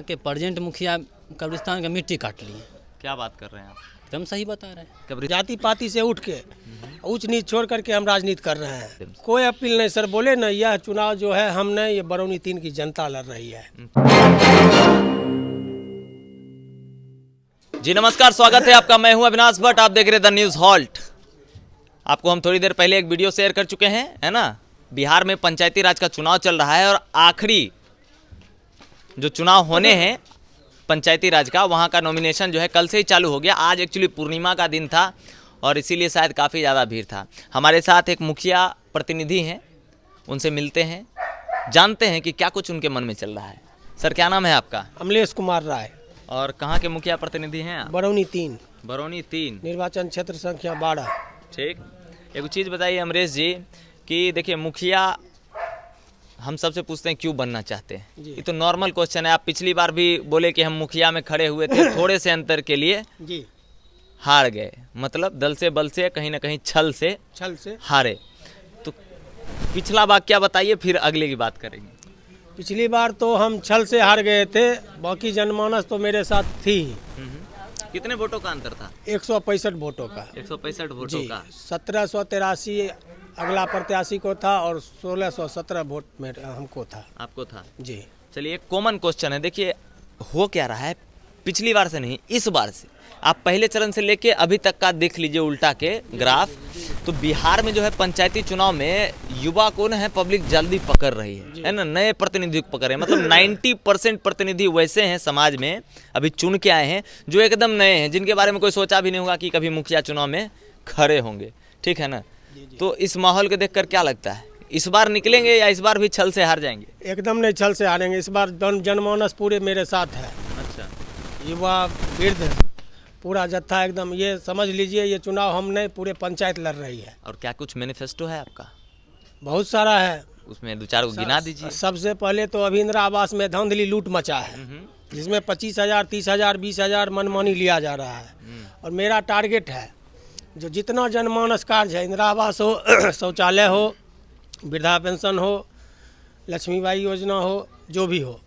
के प्रेजेंट मुखिया कब्रिस्तान का मिट्टी काट लिए। क्या बात कर रहे हैं आप? एकदम सही बता रहे हैं। जाति पाति से उठ के ऊंच नीच छोड़ करके हम राजनीति कर रहे हैं। कोई अपील नहीं सर, बोले ना यह चुनाव जो है हमने ये बरौनी 3 की जनता लड़ रही है। जी नमस्कार, स्वागत है आपका। मैं हूं अविनाश भट्ट, आप देख रहे द न्यूज़ हॉल्ट। आपको हम थोड़ी देर पहले एक वीडियो शेयर कर चुके हैं, है ना। बिहार में पंचायती राज का चुनाव चल रहा है और आखिरी जो चुनाव होने हैं पंचायती राज का, वहाँ का नॉमिनेशन जो है कल से ही चालू हो गया। आज एक्चुअली पूर्णिमा का दिन था और इसीलिए शायद काफ़ी ज़्यादा भीड़ था। हमारे साथ एक मुखिया प्रतिनिधि हैं, उनसे मिलते हैं, जानते हैं कि क्या कुछ उनके मन में चल रहा है। सर क्या नाम है आपका? अमलेश कुमार राय। और कहाँ के मुखिया प्रतिनिधि हैं आप? बरौनी 3 बरौनी 3 निर्वाचन क्षेत्र संख्या 12। ठीक। एक चीज़ बताइए अमरेश जी कि देखिए मुखिया हम सबसे पूछते हैं क्यों बनना चाहते हैं। ये तो नॉर्मल क्वेश्चन है। आप पिछली बार भी बोले कि हम मुखिया में खड़े हुए थे, थोड़े से अंतर के लिए जी हार गए, मतलब दल से बल से कहीं ना कहीं छल से हारे। तो पिछला बार क्या बताइए, फिर अगले की बात करेंगे। पिछली बार तो हम छल से हार गए थे, बाकी जनमानस तो मेरे साथ थी। कितने वोटों का अंतर था? 165 वोटों का। 165 वोटों का। 1783 अगला प्रत्याशी को था और 1617 वोट में हमको था। आपको था जी। चलिए, एक कॉमन क्वेश्चन है। देखिए हो क्या रहा है, पिछली बार से नहीं इस बार से आप पहले चरण से लेके अभी तक का देख लीजिए उल्टा के ग्राफ। तो बिहार में जो है पंचायती चुनाव में युवा को है पब्लिक जल्दी पकड़ रही है ना, नए प्रतिनिधि को पकड़ रहे हैं। मतलब 90% प्रतिनिधि वैसे हैं समाज में अभी चुन के आए हैं जो एकदम नए हैं, जिनके बारे में कोई सोचा भी नहीं होगा कि कभी मुखिया चुनाव में खड़े होंगे। ठीक है ना। तो इस माहौल को देखकर क्या लगता है, इस बार निकलेंगे या इस बार भी छल से हार जाएंगे? एकदम नहीं छल से हारेंगे। इस बार जनमानस पूरे मेरे साथ है। अच्छा। युवा वृद्ध पूरा जत्था एकदम, ये समझ लीजिए ये चुनाव हम नहीं पूरे पंचायत लड़ रही है। और क्या कुछ मैनिफेस्टो है आपका? बहुत सारा है, उसमें 2-4 को गिना दीजिए। सबसे पहले तो अभी इंदिरा आवास में धांधली लूट मचा है, जिसमें 25,000 30,000 20,000 मनमानी लिया जा रहा है। और मेरा टारगेट है जो जितना जनमानस कार्य है, इंदिरा आवास हो, शौचालय हो, वृद्धा पेंशन हो, लक्ष्मीबाई योजना हो, जो भी हो,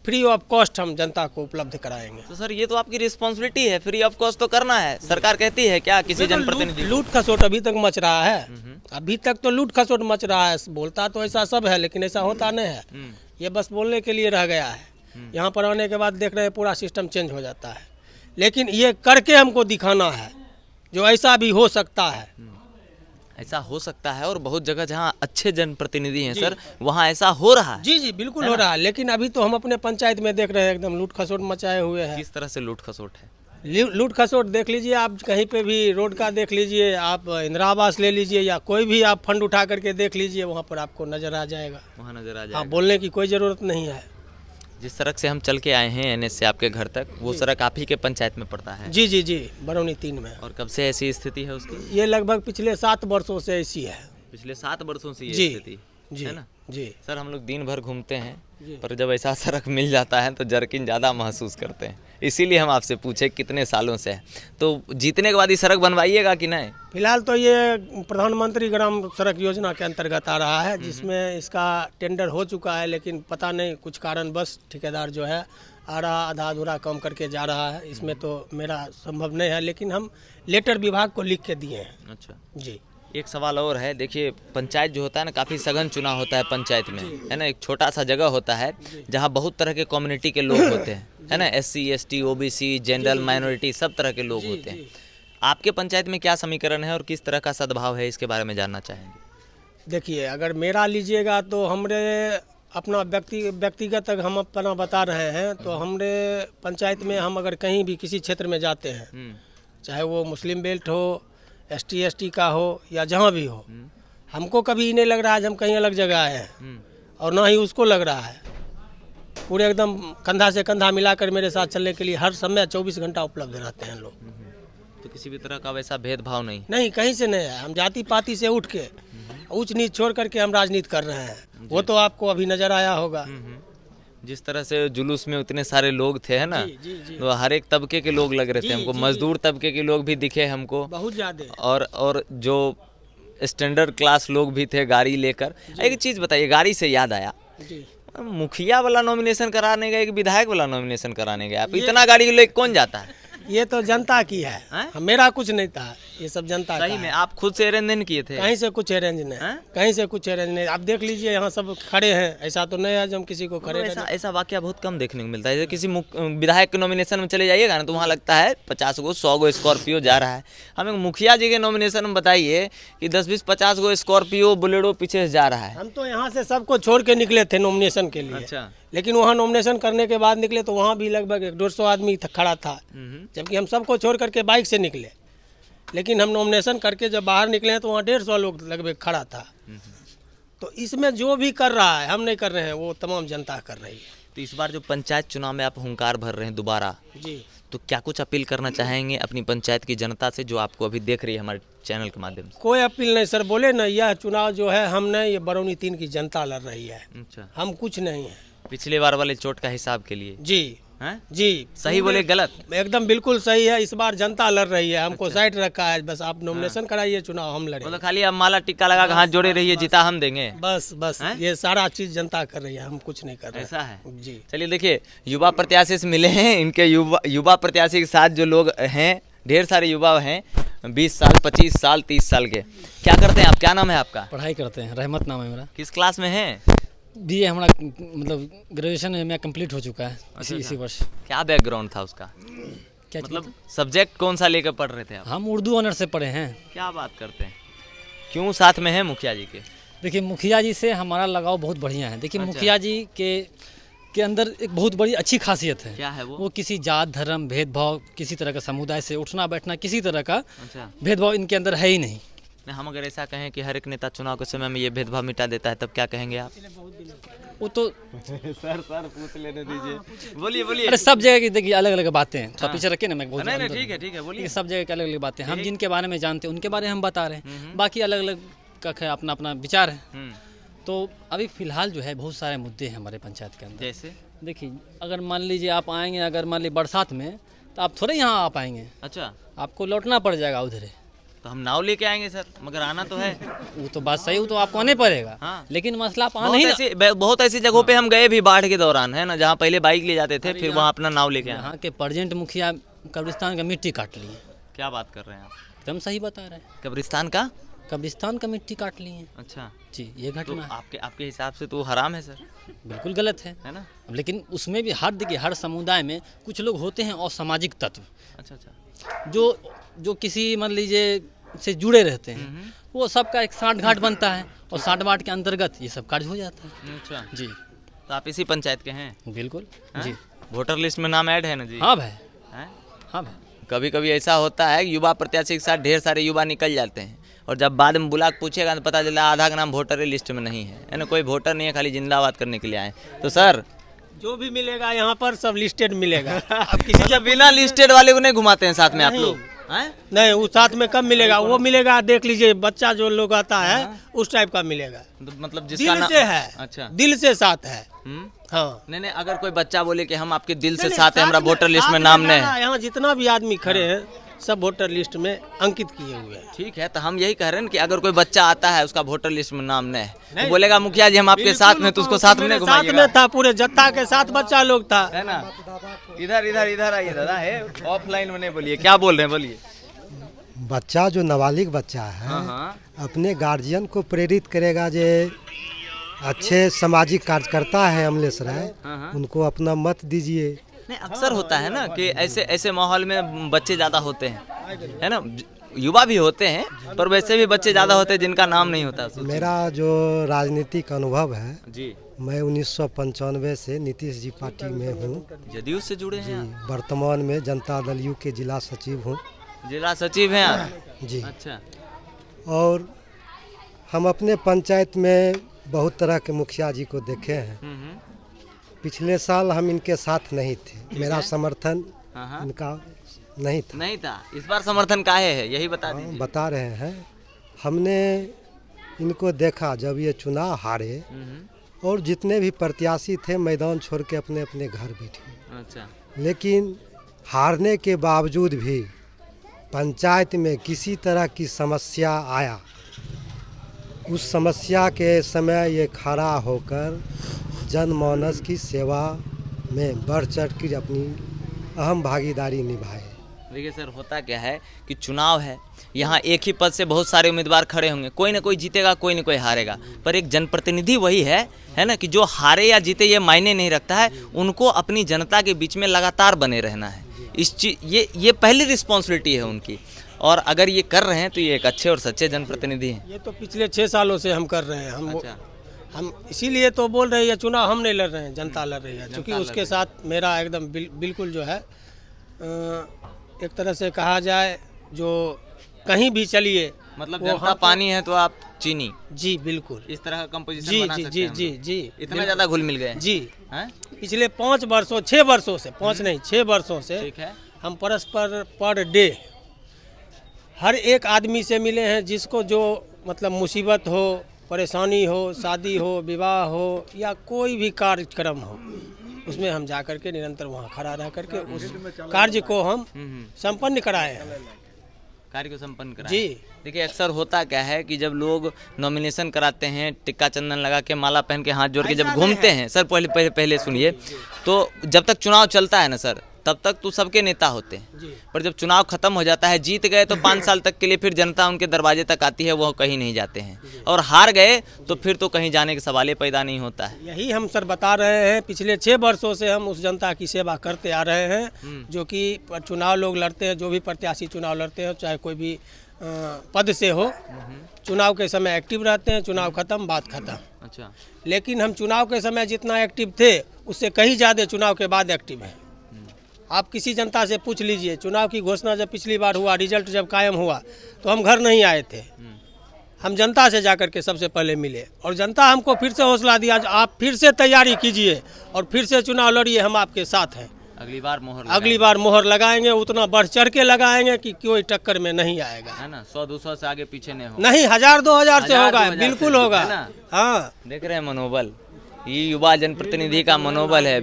फ्री ऑफ कॉस्ट हम जनता को उपलब्ध कराएंगे। तो सर ये तो आपकी रिस्पॉन्सिबिलिटी है, फ्री ऑफ कॉस्ट तो करना है। सरकार कहती है क्या किसी जनप्रतिनिधि? लूट खसोट अभी तक मच रहा है, अभी तक तो लूट खसोट मच रहा है। बोलता तो ऐसा सब है लेकिन ऐसा होता नहीं है। ये बस बोलने के लिए रह गया है। यहाँ पर आने के बाद देख रहे हैं पूरा सिस्टम चेंज हो जाता है, लेकिन ये करके हमको दिखाना है जो ऐसा भी हो सकता है। ऐसा हो सकता है और बहुत जगह जहाँ अच्छे जनप्रतिनिधि हैं सर, वहाँ ऐसा हो रहा है। जी जी बिल्कुल हो रहा है, लेकिन अभी तो हम अपने पंचायत में देख रहे हैं एकदम लूट खसोट मचाए हुए हैं। किस तरह से लूट खसोट है? लूट खसोट देख लीजिए आप, कहीं पे भी रोड का देख लीजिए आप, इंदिरा आवास ले लीजिए या कोई भी आप फंड उठा करके देख लीजिए, वहाँ पर आपको नजर आ जाएगा। वहाँ नजर आ हाँ, जाएगा। बोलने की कोई ज़रूरत नहीं है। जिस सड़क से हम चल के आए हैं NH से आपके घर तक, वो सड़क आप ही के पंचायत में पड़ता है? जी जी जी, बरौनी 3 में। और कब से ऐसी स्थिति है उसकी? ये लगभग पिछले 7 वर्षों से ऐसी है। पिछले 7 वर्षों से ये जी स्थिति जी है ना। जी सर हम लोग दिन भर घूमते हैं, पर जब ऐसा सड़क मिल जाता है तो जर्किन ज़्यादा महसूस करते हैं। इसीलिए हम आपसे पूछे कितने सालों से है, तो जीतने के बाद ये सड़क बनवाइएगा कि नहीं? फिलहाल तो ये प्रधानमंत्री ग्राम सड़क योजना के अंतर्गत आ रहा है, जिसमें इसका टेंडर हो चुका है, लेकिन पता नहीं कुछ कारण बस ठेकेदार जो है आ रहा आधा अधूरा काम करके जा रहा है। इसमें तो मेरा संभव नहीं है, लेकिन हम लेटर विभाग को लिख के दिए हैं। अच्छा जी। एक सवाल और है। देखिए पंचायत जो होता है ना, काफ़ी सघन चुनाव होता है पंचायत में, है ना। एक छोटा सा जगह होता है जहाँ बहुत तरह के कम्युनिटी के लोग होते हैं, है ना। SC ST OBC general minority सब तरह के लोग होते हैं। आपके पंचायत में क्या समीकरण है और किस तरह का सद्भाव है, इसके बारे में जानना चाहेंगे। देखिए अगर मेरा लीजिएगा तो हमरे अपना व्यक्तिगत अगर हम अपना बता रहे हैं तो हमरे पंचायत में हम अगर कहीं भी किसी क्षेत्र में जाते हैं, चाहे वो मुस्लिम बेल्ट हो, ST ST का हो या जहाँ भी हो, हमको कभी नहीं लग रहा है हम कहीं अलग जगह आए हैं, और ना ही उसको लग रहा है। पूरे एकदम कंधा से कंधा मिलाकर मेरे साथ चलने के लिए हर समय 24 घंटा उपलब्ध रहते हैं लोग। तो किसी भी तरह का वैसा भेदभाव नहीं, कहीं से नहीं है। हम जाति पाति से उठ के ऊंच नीच छोड़ करके हम राजनीति कर रहे हैं। वो तो आपको अभी नजर आया होगा। जिस तरह से जुलूस में उतने सारे लोग थे, है ना। तो हर एक तबके के लोग लग रहे थे हमको, मजदूर तबके के लोग भी दिखे हमको बहुत ज्यादा, और जो स्टैंडर्ड क्लास लोग भी थे गाड़ी लेकर। एक चीज़ बताइए, गाड़ी से याद आया, मुखिया वाला नॉमिनेशन कराने गए कि विधायक वाला नॉमिनेशन कराने गए? आप इतना गाड़ी लेके कौन जाता है? ये तो जनता की है, मेरा कुछ नहीं था, ये सब जनता का सही में है। आप खुद से अरेंज नहीं किए थे? कहीं से कुछ अरेंज नहीं, कहीं से कुछ अरेंज नहीं। आप देख लीजिए यहाँ सब खड़े हैं, ऐसा तो नहीं है जो हम किसी को खड़े ऐसा वाकया बहुत कम देखने को मिलता है। जैसे किसी विधायक के नॉमिनेशन में चले जाइएगा ना तो वहाँ लगता है 50 गो 100 गो स्कॉर्पियो जा रहा है। हमें मुखिया जी के नॉमिनेशन में बताइए कि 10-20-50 गो स्कॉर्पियो बोलेरो पीछे जा रहा है। हम तो यहाँ से सबको छोड़ के निकले थे नॉमिनेशन के लिए। अच्छा। लेकिन वहाँ नॉमिनेशन करने के बाद निकले तो वहाँ भी लगभग 150 आदमी खड़ा था, जबकि हम सबको छोड़ करके बाइक से निकले। लेकिन हम नॉमिनेशन करके जब बाहर निकले हैं तो वहाँ 150 लोग लगभग खड़ा था। तो इसमें जो भी कर रहा है, हम नहीं कर रहे हैं, वो तमाम जनता कर रही है। तो इस बार जो पंचायत चुनाव में आप हुंकार भर रहे हैं दोबारा, जी, तो क्या कुछ अपील करना चाहेंगे अपनी पंचायत की जनता से जो आपको अभी देख रही है हमारे चैनल के माध्यम से? कोई अपील नहीं सर, बोले ना यह चुनाव जो है हम नहीं, ये बरौनी 3 की जनता लड़ रही है। अच्छा। हम कुछ नहीं है। पिछले बार वाले चोट का हिसाब के लिए? जी हैं? जी, सही बोले गलत? एकदम बिल्कुल सही है। इस बार जनता लड़ रही है, हमको साइड रखा है, बस आप नॉमिनेशन कराइए, चुनाव हम लड़ेंगे। मतलब खाली अब माला टिक्का लगा के हाथ जोड़े रहिए, जीता हम देंगे, बस ये सारा चीज जनता कर रही है, हम कुछ नहीं कर रहे। ऐसा है जी। चलिए देखिए, युवा प्रत्याशी से मिले हैं। इनके युवा प्रत्याशी के साथ जो लोग हैं, ढेर सारे युवा हैं, 20 साल 25 साल 30 साल के। क्या करते हैं आप? क्या नाम है आपका? पढ़ाई करते हैं, रहमत नाम है मेरा। किस क्लास में हैं? बीए हमारा मतलब ग्रेजुएशन में कंप्लीट हो चुका है इसी वर्ष। क्या बैकग्राउंड था उसका? क्या मतलब सब्जेक्ट कौन सा लेकर पढ़ रहे थे आप? हम उर्दू ऑनर्स से पढ़े हैं। क्या बात करते हैं? क्यों साथ में है मुखिया जी के? देखिए मुखिया जी से हमारा लगाव बहुत बढ़िया है। देखिए अच्छा। मुखिया जी के अंदर एक बहुत बड़ी अच्छी खासियत है। क्या है वो? वो किसी जात धर्म भेदभाव, किसी तरह का समुदाय से उठना बैठना, किसी तरह का अच्छा। भेदभाव इनके अंदर है ही नहीं। हम अगर ऐसा कहें कि हर एक नेता चुनाव के समय में ये भेदभाव मिटा देता है, तब क्या कहेंगे आप? वो तो सर पूछ लेने दीजिए। बोलिए। अरे सब जगह की देखिए अलग अलग बातें हैं। थोड़ा पीछे रखिए ना, मैं बोल नहीं ठीक है बोलिए। सब जगह की अलग अलग बातें, हम जिनके बारे में जानते हैं उनके बारे में हम बता रहे हैं, बाकी अलग अलग का अपना अपना विचार है। तो अभी फिलहाल जो है बहुत सारे मुद्दे हैं हमारे पंचायत के अंदर। जैसे देखिए अगर मान लीजिए आप आएंगे, अगर मान लीजिए बरसात में, तो आप थोड़े यहाँ आ पाएंगे। अच्छा। आपको लौटना पड़ जाएगा उधर। तो हम नाव लेके आएंगे सर, मगर आना तो है। वो तो बात सही, वो तो आपको आने पड़ेगा। हाँ। लेकिन मसला आप नहीं। बहुत ऐसी जगहों पे हम गए भी बाढ़ के दौरान, है ना, जहाँ पहले बाइक ले जाते थे, फिर वहाँ अपना नाव लेके आए। यहाँ के प्रेजेंट मुखिया कब्रिस्तान का मिट्टी काट लिए। क्या बात कर रहे हैं आप? एकदम सही बता रहे हैं। कब्रिस्तान का मिट्टी काट लिए हैं। अच्छा जी, ये घटना है। आपके हिसाब से तो हराम है सर? बिल्कुल गलत है ना? लेकिन उसमें भी देखिए हर समुदाय में कुछ लोग होते हैं असामाजिक तत्व। अच्छा। जो किसी मान लीजिए से जुड़े रहते हैं, वो सबका एक साठ घाट बनता है, और साठ घाट के अंतर्गत ये सब कार्य हो जाता है। अच्छा जी। तो आप इसी पंचायत के हैं? बिल्कुल जी। वोटर लिस्ट में नाम ऐड है ना जी? हाँ भाई, हाँ भाई। कभी कभी ऐसा होता है युवा प्रत्याशी के साथ ढेर सारे युवा निकल जाते हैं, और जब बाद में बुला के पूछेगा तो पता चला आधा का नाम वोटर लिस्ट में नहीं है ना, कोई वोटर नहीं है, खाली जिंदाबाद करने के लिए आए। तो सर जो भी मिलेगा यहाँ पर सब लिस्टेड मिलेगा। अब किसी से बिना लिस्टेड वाले को नहीं घुमाते हैं साथ में आप लोग? नहीं, वो साथ में कब मिलेगा? वो मिलेगा, देख लीजिए, बच्चा जो लोग आता है उस टाइप का मिलेगा। मतलब जिसका दिल से है। अच्छा, दिल से साथ है। हाँ। नहीं, अगर कोई बच्चा बोले कि हम आपके दिल से साथ हैं, हमारा वोटर लिस्ट में नाम नहीं है। यहाँ जितना भी आदमी खड़े हैं सब वोटर लिस्ट में अंकित किए हुए हैं। ठीक है, तो हम यही कह रहे हैं कि अगर कोई बच्चा आता है उसका वोटर लिस्ट में नाम नहीं है, तो बोलेगा मुखिया जी हम आपके साथ में, तो उसको साथ में साथ में था, पूरे जत्था के साथ बच्चा लोग था, है ना? इधर आइए दादा, है ऑफलाइन में नहीं बोलिए, क्या बोल रहे हैं बोलिए। बच्चा जो नाबालिग बच्चा है अपने गार्जियन को प्रेरित करेगा, जो अच्छे सामाजिक कार्यकर्ता है अमलेश राय, उनको अपना मत दीजिए। नहीं, अक्सर होता है ना कि ऐसे माहौल में बच्चे ज़्यादा होते हैं, है ना, युवा भी होते हैं, पर वैसे भी बच्चे ज़्यादा होते हैं जिनका नाम नहीं होता। मेरा जो राजनीतिक अनुभव है जी, मैं 1995 से नीतीश जी पार्टी में हूँ। जदयू से जुड़े हैं? वर्तमान में जनता दल यू के जिला सचिव हूँ। जिला सचिव हैं आप? जी। अच्छा। और हम अपने पंचायत में बहुत तरह के मुखिया जी को देखे हैं। पिछले साल हम इनके साथ नहीं थे, मेरा समर्थन इनका नहीं था। इस बार समर्थन काहे है, यही बता दीजिए। बता रहे हैं, हमने इनको देखा जब ये चुनाव हारे, और जितने भी प्रत्याशी थे मैदान छोड़ के अपने अपने घर बैठे। अच्छा। लेकिन हारने के बावजूद भी पंचायत में किसी तरह की समस्या आया, उस समस्या के समय ये खड़ा होकर जनमानस की सेवा में बढ़ चढ़ कर अपनी अहम भागीदारी निभाए। देखिए सर, होता क्या है कि चुनाव है, यहाँ एक ही पद से बहुत सारे उम्मीदवार खड़े होंगे, कोई ना कोई जीतेगा, कोई ना कोई हारेगा, पर एक जनप्रतिनिधि वही है ना, कि जो हारे या जीते ये मायने नहीं रखता है, उनको अपनी जनता के बीच में लगातार बने रहना है। इस चीज ये पहली रिस्पॉन्सिबिलिटी है उनकी, और अगर ये कर रहे हैं तो ये एक अच्छे और सच्चे जनप्रतिनिधि हैं। ये तो पिछले 6 सालों से हम कर रहे हैं। अच्छा। हम इसीलिए तो बोल रहे हैं ये चुनाव हम नहीं लड़ रहे हैं, जनता लड़ रही है, क्योंकि उसके साथ मेरा एकदम बिल्कुल जो है एक तरह से कहा जाए, जो कहीं भी चलिए मतलब जनता पानी है तो आप चीनी। जी बिल्कुल, इस तरह का कंपोजिशन जी बना जी सकते जी हैं जी जी इतना ज़्यादा घुल मिल गए जी। हैं? पिछले 5 वर्षों 6 वर्षों से, 5 नहीं 6 वर्षों से ठीक है। हम परस्पर पर डे हर एक आदमी से मिले हैं, जिसको जो मतलब मुसीबत हो, परेशानी हो, शादी हो, विवाह हो या कोई भी कार्यक्रम हो, उसमें हम जा करके निरंतर वहाँ खड़ा रह करके उस कार्य को हम संपन्न कराए हैं। कार्य को संपन्न कराएं। जी देखिए, अक्सर होता क्या है कि जब लोग नॉमिनेशन कराते हैं, टिक्का चंदन लगा के, माला पहन के, हाथ जोड़ के जब घूमते हैं, सर पहले सुनिए, तो जब तक चुनाव चलता है ना सर, तब तक तो सबके नेता होते हैं, पर जब चुनाव खत्म हो जाता है, जीत गए तो 5 साल तक के लिए फिर जनता उनके दरवाजे तक आती है, वो कहीं नहीं जाते हैं, और हार गए तो फिर तो कहीं जाने का सवाल ही पैदा नहीं होता है। यही हम सर बता रहे हैं, पिछले 6 वर्षों से हम उस जनता की सेवा करते आ रहे हैं, जो कि चुनाव लोग लड़ते हैं, जो भी प्रत्याशी चुनाव लड़ते हैं, चाहे कोई भी पद से हो, चुनाव के समय एक्टिव रहते हैं, चुनाव खत्म, बात खत्म। अच्छा। लेकिन हम चुनाव के समय जितना एक्टिव थे, उससे कहीं ज़्यादा चुनाव के बाद एक्टिव हैं। आप किसी जनता से पूछ लीजिए, चुनाव की घोषणा जब पिछली बार हुआ, रिजल्ट जब कायम हुआ, तो हम घर नहीं आए थे, हम जनता से जाकर के सबसे पहले मिले, और जनता हमको फिर से हौसला दिया, आप फिर से तैयारी कीजिए और फिर से चुनाव लड़िए, हम आपके साथ हैं। अगली बार मोहर लगाएंगे, उतना बढ़ चढ़ के लगाएंगे कि कोई टक्कर में नहीं आएगा, है ना। 100-200 से आगे पीछे नहीं हो, नहीं 1000-2000 से होगा, बिल्कुल होगा। हाँ, देख रहे हैं मनोबल, ये युवा जनप्रतिनिधि का मनोबल है।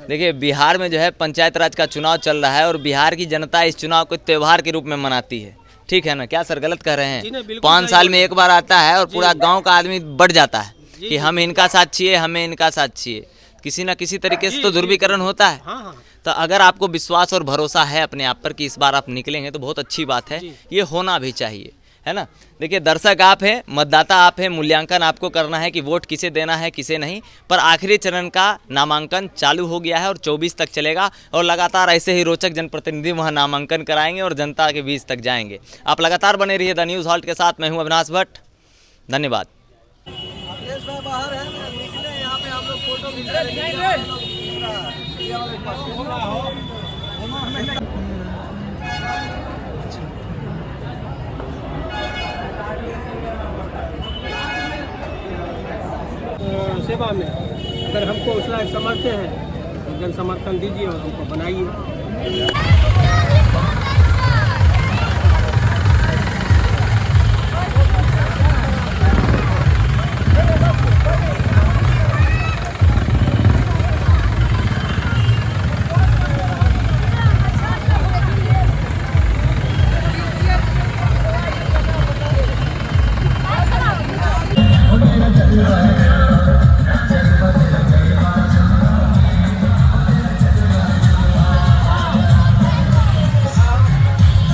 देखिए, बिहार में जो है पंचायत राज का चुनाव चल रहा है, और बिहार की जनता इस चुनाव को त्योहार के रूप में मनाती है, ठीक है ना। क्या सर, गलत कह रहे हैं? 5 साल में एक बार आता है और पूरा गांव का आदमी बढ़ जाता है कि हम इनका साथ चाहिए, हमें इनका साथ चाहिए, किसी ना किसी तरीके से तो ध्रुवीकरण होता है। तो अगर आपको विश्वास और भरोसा है अपने आप पर कि इस बार आप निकलेंगे, तो बहुत अच्छी बात है, ये होना भी चाहिए, है ना। देखिए, दर्शक आप हैं, मतदाता आप हैं, मूल्यांकन आपको करना है कि वोट किसे देना है, किसे नहीं, पर आखिरी चरण का नामांकन चालू हो गया है और 24 तक चलेगा, और लगातार ऐसे ही रोचक जनप्रतिनिधि वहाँ नामांकन कराएंगे और जनता के बीच तक जाएंगे। आप लगातार बने रहिए द न्यूज़ हॉल्ट के साथ। मैं हूँ अविनाश भट्ट, धन्यवाद। सेवा में अगर हमको उस लायक समझते हैं तो जन समर्थन दीजिए और हमको बनाइए।